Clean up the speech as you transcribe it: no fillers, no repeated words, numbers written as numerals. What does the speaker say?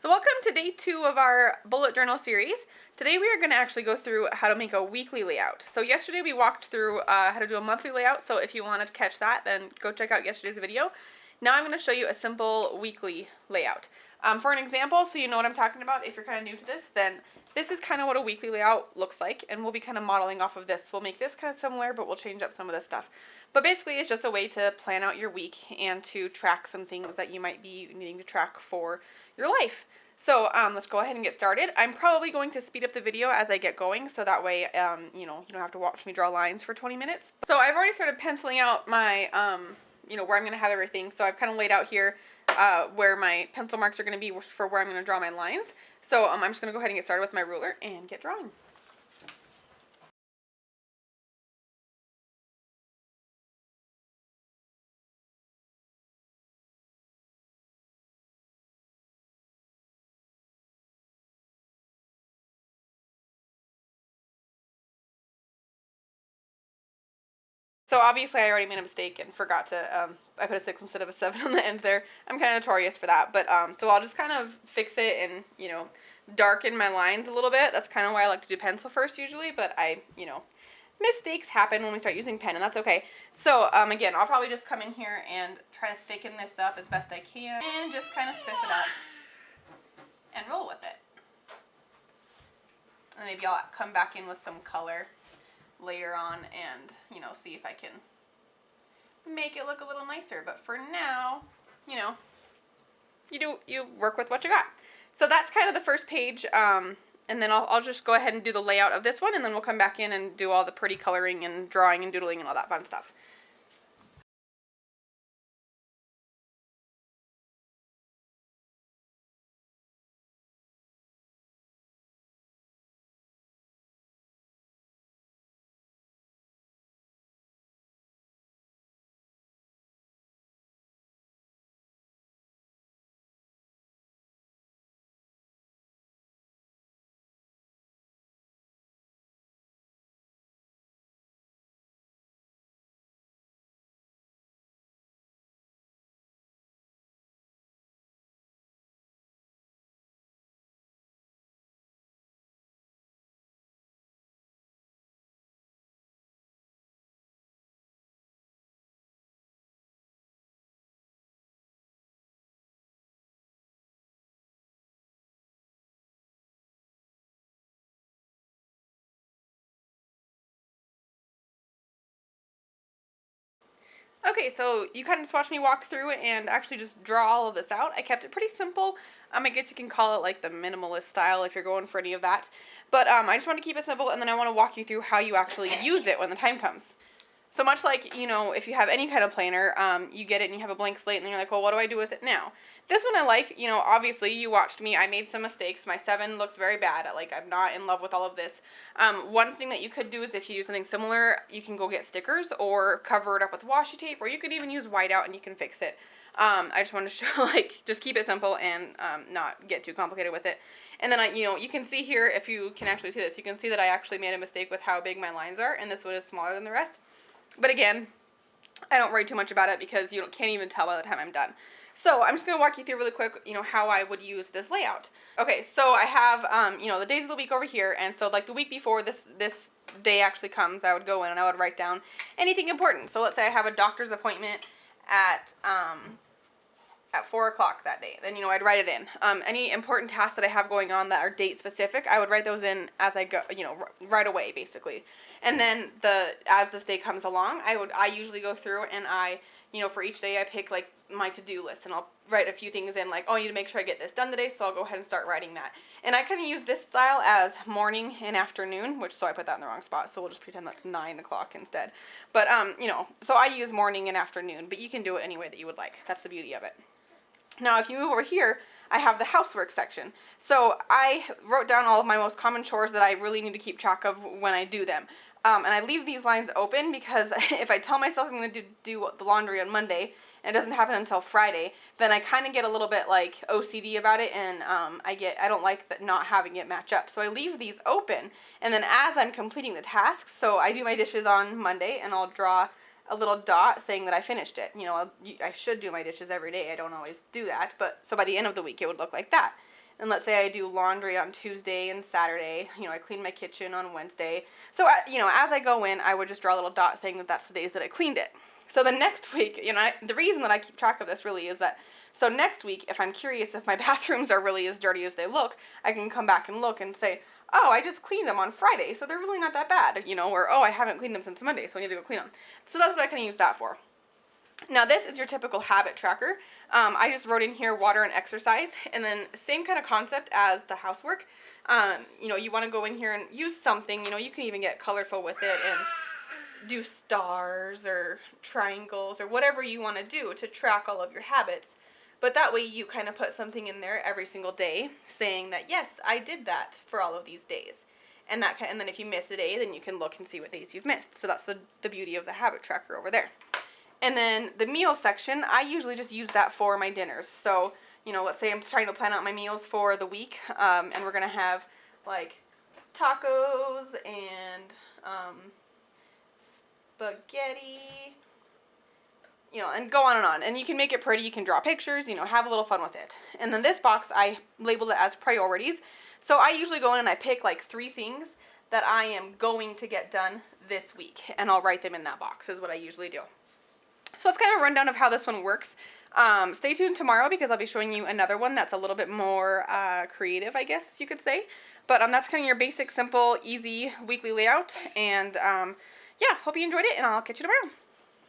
So welcome to day 2 of our bullet journal series. Today we are going to actually go through how to make a weekly layout. So yesterday we walked through how to do a monthly layout, so if you wanted to catch that, then go check out yesterday's video. Now I'm going to show you a simple weekly layout. For an example, so you know what I'm talking about, if you're kind of new to this, then this is kind of what a weekly layout looks like, and we'll be kind of modeling off of this. We'll make this kind of similar, but we'll change up some of this stuff. But basically it's just a way to plan out your week and to track some things that you might be needing to track for your life. So let's go ahead and get started. I'm probably going to speed up the video as I get going, so that way you don't have to watch me draw lines for 20 minutes. So I've already started penciling out my where I'm going to have everything. So I've kind of laid out here where my pencil marks are going to be for where I'm going to draw my lines. So I'm just going to go ahead and get started with my ruler and get drawing. So obviously I already made a mistake and forgot to, I put a 6 instead of a 7 on the end there. I'm kind of notorious for that, but so I'll just kind of fix it and, darken my lines a little bit. That's kind of why I like to do pencil first usually, but mistakes happen when we start using pen, and that's okay. So again, I'll probably just come in here and try to thicken this up as best I can and just kind of spiff it up and roll with it. And maybe I'll come back in with some color later on and see if I can make it look a little nicer, but for now you work with what you got. So that's kind of the first page, and then I'll just go ahead and do the layout of this one, and then we'll come back in and do all the pretty coloring and drawing and doodling and all that fun stuff. Okay, so you kind of just watched me walk through and actually just draw all of this out. I kept it pretty simple. I guess you can call it like the minimalist style if you're going for any of that. But I just want to keep it simple, and then I want to walk you through how you actually use it when the time comes. So much like, if you have any kind of planner, you get it and you have a blank slate and then you're like, well, what do I do with it now? This one I like, obviously you watched me, I made some mistakes. My 7 looks very bad. I'm not in love with all of this. One thing that you could do is if you do something similar, you can go get stickers or cover it up with washi tape, or you could even use whiteout and you can fix it. I just want to show, just keep it simple and not get too complicated with it. And then, you can see here, if you can actually see this, you can see that I actually made a mistake with how big my lines are, and this one is smaller than the rest. But again, I don't worry too much about it because you can't even tell by the time I'm done. So I'm just going to walk you through really quick, how I would use this layout. Okay, so I have, the days of the week over here, and so like the week before this day actually comes, I would go in and I would write down anything important. So let's say I have a doctor's appointment at 4 o'clock that day. Then, I'd write it in. Any important tasks that I have going on that are date specific, I would write those in as I go, right away, basically. And then as this day comes along, I usually go through and I, for each day I pick my to-do list, and I'll write a few things in I need to make sure I get this done today, so I'll go ahead and start writing that. And I kind of use this style as morning and afternoon, so I put that in the wrong spot, so we'll just pretend that's 9 o'clock instead. But, so I use morning and afternoon, but you can do it any way that you would like. That's the beauty of it. Now, if you move over here, I have the housework section. So I wrote down all of my most common chores that I really need to keep track of when I do them. And I leave these lines open because if I tell myself I'm going to do the laundry on Monday and it doesn't happen until Friday, then I kind of get a little bit OCD about it, and I don't like not having it match up. So I leave these open, and then as I'm completing the tasks, so I do my dishes on Monday and I'll draw a little dot saying that I finished it. I should do my dishes every day. I don't always do that, but so by the end of the week it would look like that. And let's say I do laundry on Tuesday and Saturday, you know, I clean my kitchen on Wednesday. So, you know, as I go in, I would just draw a little dot saying that that's the days that I cleaned it. So the next week, you know, the reason that I keep track of this really is that, so next week, if I'm curious if my bathrooms are really as dirty as they look, I can come back and look and say, oh, I just cleaned them on Friday, so they're really not that bad, you know, or, oh, I haven't cleaned them since Monday, so I need to go clean them. So that's what I can use that for. Now this is your typical habit tracker. I just wrote in here water and exercise, and then same kind of concept as the housework. You know, you want to go in here and use something, you know, you can even get colorful with it and do stars or triangles or whatever you want to do to track all of your habits. But that way you kind of put something in there every single day saying that, yes, I did that for all of these days. And then if you miss a day, then you can look and see what days you've missed. So that's the beauty of the habit tracker over there. And then the meal section, I usually just use that for my dinners. So, you know, let's say I'm trying to plan out my meals for the week, and we're going to have, like, tacos and spaghetti, you know, and go on and on. And you can make it pretty, you can draw pictures, you know, have a little fun with it. And then this box, I labeled it as priorities. So I usually go in and I pick, like, 3 things that I am going to get done this week, and I'll write them in that box is what I usually do. So that's kind of a rundown of how this one works. Stay tuned tomorrow because I'll be showing you another one that's a little bit more creative, I guess you could say. But that's kind of your basic, simple, easy weekly layout. And yeah, hope you enjoyed it, and I'll catch you tomorrow.